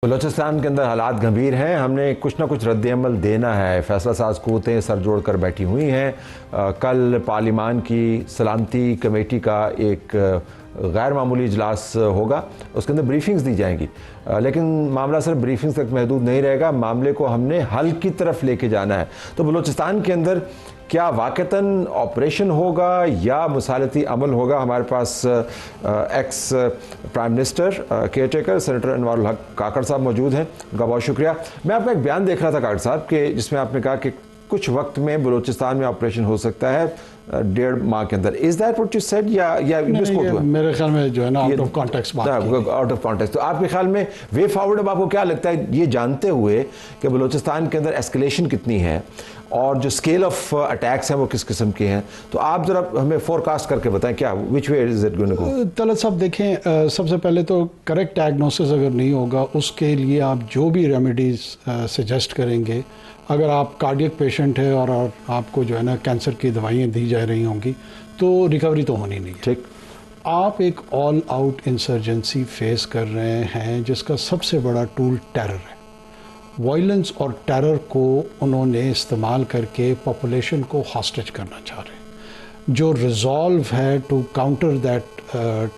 بلوچستان کے اندر حالات گھمبیر ہیں. ہم نے کچھ نہ کچھ رد عمل دینا ہے. فیصلہ ساز قوتیں سر جوڑ کر بیٹھی ہوئی ہیں. کل پارلیمان کی سلامتی کمیٹی کا ایک غیر معمولی اجلاس ہوگا. اس کے اندر بریفنگز دی جائیں گی, لیکن معاملہ صرف بریفنگز تک محدود نہیں رہے گا. معاملے کو ہم نے حل کی طرف لے کے جانا ہے. تو بلوچستان کے اندر کیا واقعتاً آپریشن ہوگا یا مصالحتی عمل ہوگا؟ ہمارے پاس ex prime minister caretaker senator Anwar ul Haq Kakar صاحب موجود ہیں. ان کا بہت شکریہ. میں آپ کا ایک بیان دیکھ رہا تھا کاکڑ صاحب کہ جس میں آپ نے کہا کہ کچھ وقت میں بلوچستان میں آپریشن ہو سکتا ہے 1.5 ماہ کے اندر. Is that what you said یا میرے خیال میں جو ہے نا آؤٹ آف کانٹیکسٹ بات آؤٹ آف کانٹیکسٹ. تو آپ کے خیال میں وے فارورڈ اب آپ کو کیا لگتا ہے, یہ جانتے ہوئے کہ بلوچستان کے اندر ایسکلیشن کتنی ہے اور جو اسکیل آف اٹیکس ہیں وہ کس قسم کے ہیں, تو آپ ذرا ہمیں فور کاسٹ کر کے بتائیں کیا which way is it going to go? Talat صاحب دیکھیں, سب سے پہلے تو کریکٹ ڈائگنوسس اگر نہیں ہوگا اس کے لیے آپ جو بھی ریمیڈیز سجیسٹ کریں گے, اگر آپ کارڈیک پیشنٹ ہے اور آپ کو جو ہے نا کینسر کی دوائیاں دی جا رہی ہوں گی تو ریکوری تو ہونی نہیں ہے. ٹھیک, آپ ایک آل آؤٹ انسرجنسی فیس کر رہے ہیں جس کا سب سے بڑا ٹول ٹیرر ہے. وائلنس اور ٹیرر کو انہوں نے استعمال کر کے پاپولیشن کو ہاسٹیج کرنا چاہ رہے ہیں. جو ریزالو ہے to counter that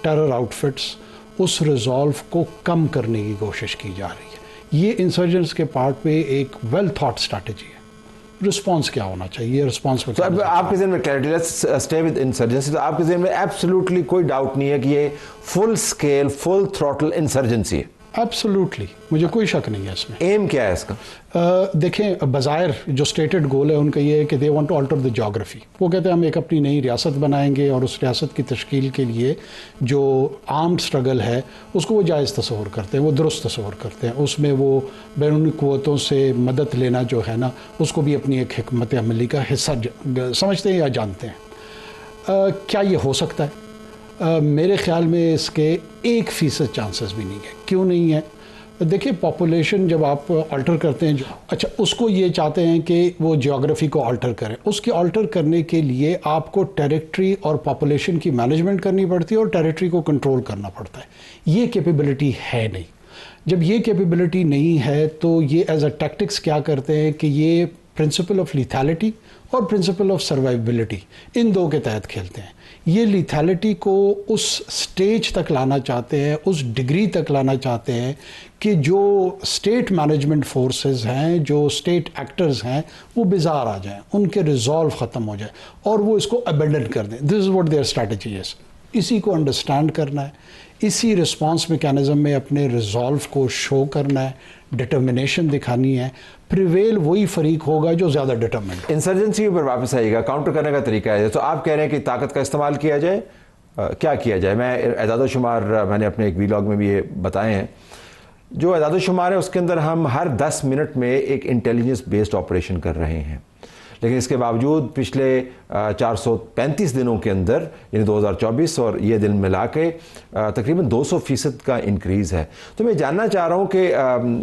terror outfits, اس ریزالو کو کم کرنے کی کوشش کی جا رہی ہے. یہ انسرجنس کے پارٹ پہ ایک ویل تھاٹ اسٹریٹجی ہے. رسپانس کیا ہونا چاہیے, رسپانس پہ آپ کے ذہن میں clarity, let's stay with insurgency. تو آپ کے ذہن میں ایبسلیوٹلی کوئی ڈاؤٹ نہیں ہے کہ یہ فل اسکیل فل تھروٹل انسرجنسی ہے؟ ایبسلیوٹلی, مجھے کوئی شک نہیں ہے اس میں. ایم کیا ہے اس کا؟ دیکھیں, بظاہر جو اسٹیٹڈ گول ہے ان کا یہ ہے کہ they want to alter the geography. وہ کہتے ہیں ہم ایک اپنی نئی ریاست بنائیں گے اور اس ریاست کی تشکیل کے لیے جو آرمڈ اسٹرگل ہے اس کو وہ جائز تصور کرتے ہیں, وہ درست تصور کرتے ہیں. اس میں وہ بیرونی قوتوں سے مدد لینا جو ہے نا اس کو بھی اپنی ایک حکمت عملی کا حصہ سمجھتے ہیں یا جانتے ہیں. کیا یہ ہو سکتا ہے؟ میرے خیال میں اس کے 1% چانسز بھی نہیں ہے. کیوں نہیں ہے؟ دیکھیں, پاپولیشن جب آپ آلٹر کرتے ہیں, اچھا اس کو یہ چاہتے ہیں کہ وہ جیوگرافی کو آلٹر کریں. اس کے آلٹر کرنے کے لیے آپ کو ٹیریٹری اور پاپولیشن کی مینجمنٹ کرنی پڑتی ہے اور ٹیریٹری کو کنٹرول کرنا پڑتا ہے. یہ کیپیبلٹی ہے نہیں. جب یہ کیپیبلٹی نہیں ہے تو یہ ایز اے ٹیکٹکس کیا کرتے ہیں کہ یہ پرنسپل آف لیتھیلٹی اور پرنسپل آف سروائیبلٹی ان دو کے تحت کھیلتے ہیں. یہ لیتھیلٹی کو اس سٹیج تک لانا چاہتے ہیں, اس ڈگری تک لانا چاہتے ہیں کہ جو اسٹیٹ مینجمنٹ فورسز ہیں, جو اسٹیٹ ایکٹرز ہیں, وہ بیزار آ جائیں, ان کے ریزالو ختم ہو جائے اور وہ اس کو ابینڈن کر دیں. This is what their strategy is. اسی کو انڈرسٹینڈ کرنا ہے, اسی رسپانس میکینزم میں اپنے ریزالو کو شو کرنا ہے, ڈٹرمنیشن دکھانی ہے. پریویل وہی فریق ہوگا جو زیادہ ڈٹرمنٹ. انسرجنسی پر واپس آئیے گا, کاؤنٹر کرنے کا طریقہ ہے. تو آپ کہہ رہے ہیں کہ طاقت کا استعمال کیا جائے, کیا کیا جائے؟ میں اعداد و شمار میں نے اپنے ایک ویلاگ میں بھی یہ بتائے ہیں. جو اعداد و شمار ہے اس کے اندر ہم ہر 10 منٹ میں ایک انٹیلیجنس بیسڈ آپریشن کر رہے ہیں, لیکن اس کے باوجود پچھلے 435 دنوں کے اندر یعنی 2024 اور یہ دن ملا کے تقریباً 200% کا انکریز ہے. تو میں جاننا چاہ رہا ہوں کہ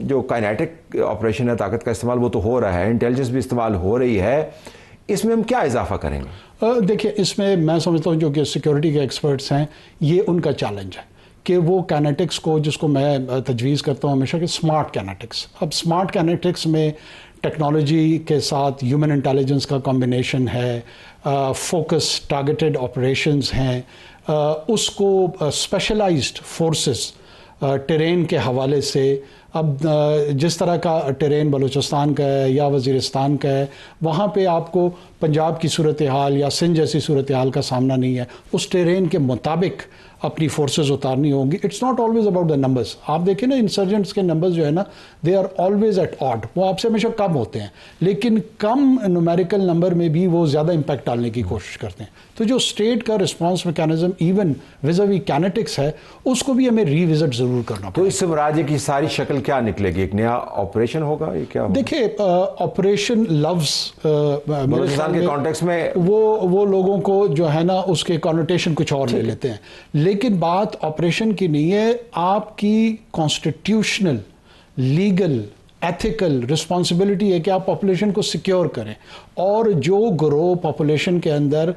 جو کائنیٹک آپریشن ہے, طاقت کا استعمال وہ تو ہو رہا ہے, انٹیلیجنس بھی استعمال ہو رہی ہے, اس میں ہم کیا اضافہ کریں گے؟ دیکھیں, اس میں سمجھتا ہوں جو کہ سیکیورٹی کے ایکسپرٹس ہیں یہ ان کا چیلنج ہے کہ وہ کائنیٹکس کو, جس کو میں تجویز کرتا ہوں ہمیشہ کہ سمارٹ کائنیٹکس. اب سمارٹ کائنیٹکس میں ٹیکنالوجی کے ساتھ ہیومن انٹیلیجنس کا کمبینیشن ہے, فوکس ٹارگیٹڈ آپریشنز ہیں, اس کو اسپیشلائزڈ فورسز ٹرین کے حوالے سے. اب جس طرح کا ٹرین بلوچستان کا ہے یا وزیرستان کا ہے, وہاں پہ آپ کو پنجاب کی صورتحال یا سندھ جیسی صورتحال کا سامنا نہیں ہے. اس ٹرین کے مطابق اپنی فورسز اتارنی ہوں گی. It's not always about the numbers. آپ دیکھیں نا, انسرجنٹس کے نمبرز جو ہے نا they are always at odd, وہ آپ سے ہمیشہ کم ہوتے ہیں, لیکن کم نومیریکل نمبر میں بھی وہ زیادہ امپیکٹ ڈالنے کی کوشش کرتے ہیں. تو جو اسٹیٹ کا رسپانس میکینزم ایون ویزاوی کینیٹکس ہے اس کو بھی ہمیں ری وزٹ ضرور کرنا پڑے. تو اس سے مراد کی ساری شکل کیا نکلے گی؟ ایک نیا آپریشن ہوگا, یہ کیا ہوگا؟ دیکھیں, آپریشن لفظ بلوچستان کے کانٹیکس میں وہ لوگوں کو جو ہے نا اس کے کانوٹیشن کچھ اور لے لیتے ہیں, لیکن بات آپریشن کی نہیں ہے. آپ کی کانسٹیٹیوشنل لیگل ایتھیکل رسپانسبلٹی ہے کہ آپ پاپولیشن کو سیکیور کریں، اور جو گروہ پاپولیشن کے اندر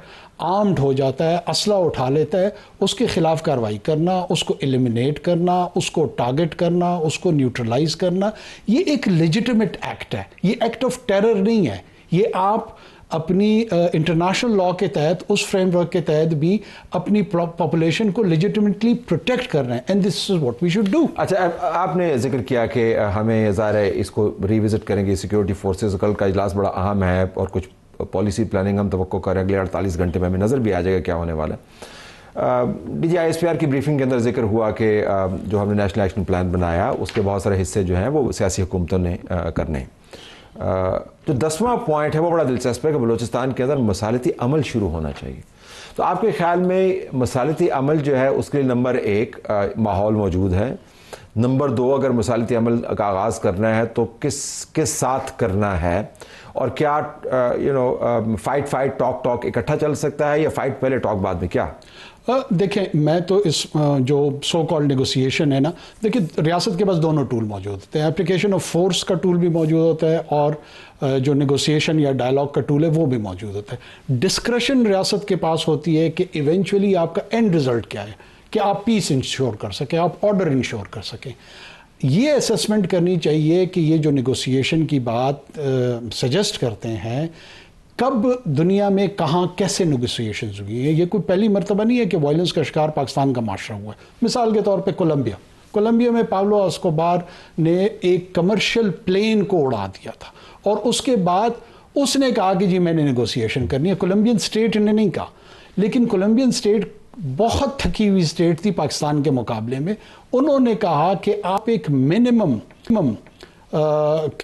آرمڈ ہو جاتا ہے، اسلحہ اٹھا لیتا ہے، اس کے خلاف کارروائی کرنا، اس کو ایلیمینیٹ کرنا، اس کو ٹارگٹ کرنا، اس کو نیوٹرلائز کرنا، یہ ایک لیجٹمیٹ ایکٹ ہے، یہ ایکٹ آف ٹیرر نہیں ہے۔ یہ آپ اپنی انٹرنیشنل لاء کے تحت، اس فریم ورک کے تحت بھی اپنی پاپولیشن کو لیجٹمیٹلی پروٹیکٹ کر رہے ہیں، and this is what we should do. اچھا، آپ نے ذکر کیا کہ ہمیں ظاہر ہے اس کو ریوزٹ کریں گے، سیکیورٹی فورسز، کل کا اجلاس بڑا اہم ہے اور کچھ پالیسی پلاننگ ہم توقع کر رہے ہیں اگلے 48 گھنٹے میں، ہمیں نظر بھی آ جائے گا کیا ہونے والا ہے۔ D G I S P R کی بریفنگ کے اندر ذکر ہوا کہ جو ہم نے نیشنل ایکشن پلان بنایا اس کے بہت سارے حصے جو ہیں وہ سیاسی حکومتوں نے کرنے ہیں۔ جو 10واں پوائنٹ ہے وہ بڑا دلچسپ ہے کہ بلوچستان کے اندر مصالحتی عمل شروع ہونا چاہیے۔ تو آپ کے خیال میں مصالحتی عمل جو ہے اس کے لیے نمبر 1 ماحول موجود ہے، نمبر 2 اگر مصالحتی عمل کا آغاز کرنا ہے تو کس کے ساتھ کرنا ہے، اور کیا فائٹ ٹاک اکٹھا چل سکتا ہے یا فائٹ پہلے ٹاک بعد میں، کیا؟ دیکھیں، میں تو اس جو سو کالڈ نیگوسیشن ہے نا، دیکھیں ریاست کے پاس دونوں ٹول موجود ہوتے ہیں، اپلیکیشن آف فورس کا ٹول بھی موجود ہوتا ہے اور جو نیگوسیشن یا ڈائلاگ کا ٹول ہے وہ بھی موجود ہوتا ہے۔ ڈسکریشن ریاست کے پاس ہوتی ہے کہ ایونچولی آپ کا اینڈ رزلٹ کیا ہے، کہ آپ پیس انشور کر سکیں، آپ آرڈر انشور کر سکیں۔ یہ اسیسمنٹ کرنی چاہیے کہ یہ جو نیگوسیشن کی بات سجیسٹ کرتے ہیں، کب دنیا میں کہاں کیسے نیگوسیشنز ہوئی ہیں۔ یہ کوئی پہلی مرتبہ نہیں ہے کہ وائلنس کا شکار پاکستان کا معاشرہ ہوا ہے۔ مثال کے طور پہ کولمبیا میں پابلو اسکوبار نے ایک کمرشل پلین کو اڑا دیا تھا، اور اس کے بعد اس نے کہا کہ جی میں نے نیگوسیشن کرنی ہے۔ کولمبین اسٹیٹ نے نہیں کہا، لیکن کولمبین اسٹیٹ بہت تھکی ہوئی اسٹیٹ تھی پاکستان کے مقابلے میں، انہوں نے کہا کہ آپ ایک منیمم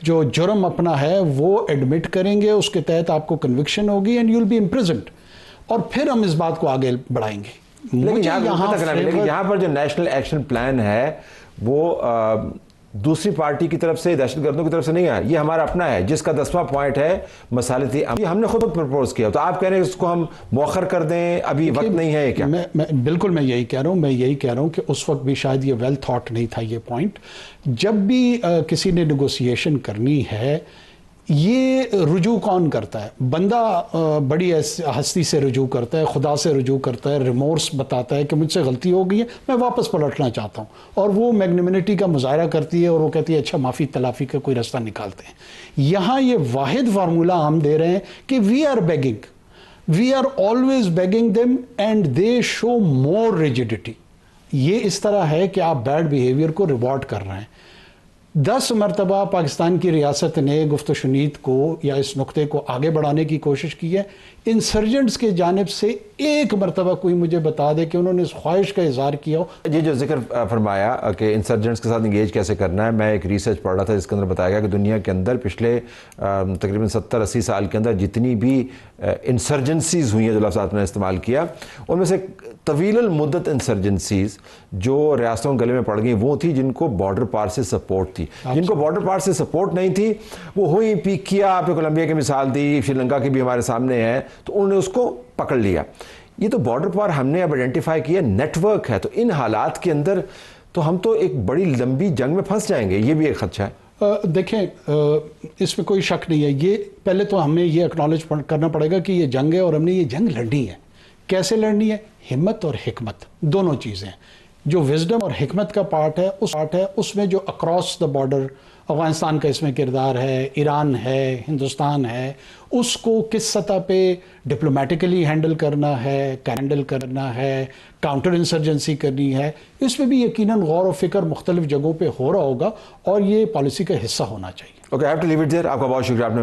جو جرم اپنا ہے وہ ایڈمٹ کریں گے، اس کے تحت آپ کو کنوکشن ہوگی اینڈ یو ول بی امپریزنڈ، اور پھر ہم اس بات کو آگے بڑھائیں گے۔ لیکن یہاں پر جو نیشنل ایکشن پلان ہے وہ دوسری پارٹی کی طرف سے، دہشت گردوں کی طرف سے نہیں ہے، یہ ہمارا اپنا ہے، جس کا 10واں پوائنٹ ہے مصالحتی عمل، یہ ہم نے خود پرپوز کیا۔ تو آپ کہہ رہے ہیں اس کو ہم مؤخر کر دیں، ابھی وقت نہیں ہے کیا؟ بالکل میں یہی کہہ رہا ہوں کہ اس وقت بھی شاید یہ ویل تھاٹ نہیں تھا یہ پوائنٹ۔ جب بھی کسی نے نیگوسیشن کرنی ہے، یہ رجوع کون کرتا ہے؟ بندہ بڑی ہستی سے رجوع کرتا ہے، خدا سے رجوع کرتا ہے، ریمورس بتاتا ہے کہ مجھ سے غلطی ہو گئی ہے، میں واپس پلٹنا چاہتا ہوں، اور وہ میگنیمنٹی کا مظاہرہ کرتی ہے اور وہ کہتی ہے اچھا معافی تلافی کا کوئی رستہ نکالتے ہیں۔ یہاں یہ واحد فارمولہ ہم دے رہے ہیں کہ we are always begging them and they show more rigidity. یہ اس طرح ہے کہ آپ بیڈ بیہیویئر کو ریوارڈ کر رہے ہیں۔ 10 مرتبہ پاکستان کی ریاست نے گفت و شنید کو یا اس نقطے کو آگے بڑھانے کی کوشش کی ہے۔ انسرجنٹس کے جانب سے ایک مرتبہ کوئی مجھے بتا دے کہ انہوں نے اس خواہش کا اظہار کیا ہو۔ یہ جو ذکر فرمایا کہ انسرجنٹس کے ساتھ انگیج کیسے کرنا ہے، میں ایک ریسرچ پڑھ رہا تھا جس کے اندر بتایا گیا کہ دنیا کے اندر پچھلے تقریباً 70-80 سال کے اندر جتنی بھی انسرجنسیز ہوئی ہیں، جو لفظ آپ نے استعمال کیا، ان میں سے طویل المدت انسرجنسیز جو ریاستوں کے گلے میں پڑ گئی وہ تھی جن کو بارڈر پار سے سپورٹ تھی۔ جن کو بارڈر پار سے سپورٹ نہیں تھی وہ ہوئی پیک کیا، آپ نے کولمبیا کی مثال دی، سری لنکا کی بھی ہمارے سامنے ہے، تو انہوں نے اس کو پکڑ لیا۔ یہ تو بارڈر پار ہم نے اب آئیڈینٹیفائی کیا نیٹ ورک ہے، تو ان حالات کے اندر تو ہم تو ایک بڑی لمبی جنگ میں پھنس جائیں گے، یہ بھی ایک خدشہ ہے۔ دیکھیں اس میں کوئی شک نہیں ہے، یہ پہلے تو ہمیں یہ اکنالج کرنا پڑے گا کہ یہ جنگ ہے اور ہم نے یہ جنگ لڑنی ہے۔ کیسے لڑنی ہے؟ ہمت اور حکمت دونوں چیزیں۔ جو وزڈم اور حکمت کا پارٹ ہے اس میں جو اکراس دا بارڈر افغانستان کا اس میں کردار ہے، ایران ہے، ہندوستان ہے، اس کو کس سطح پہ ڈپلومیٹیکلی ہینڈل کرنا ہے، کاؤنٹر انسرجنسی کرنی ہے، اس میں بھی یقیناً غور و فکر مختلف جگہوں پہ ہو رہا ہوگا اور یہ پالیسی کا حصہ ہونا چاہیے۔ Okay, I have to leave it there۔ آپ کا بہت شکریہ، آپ نے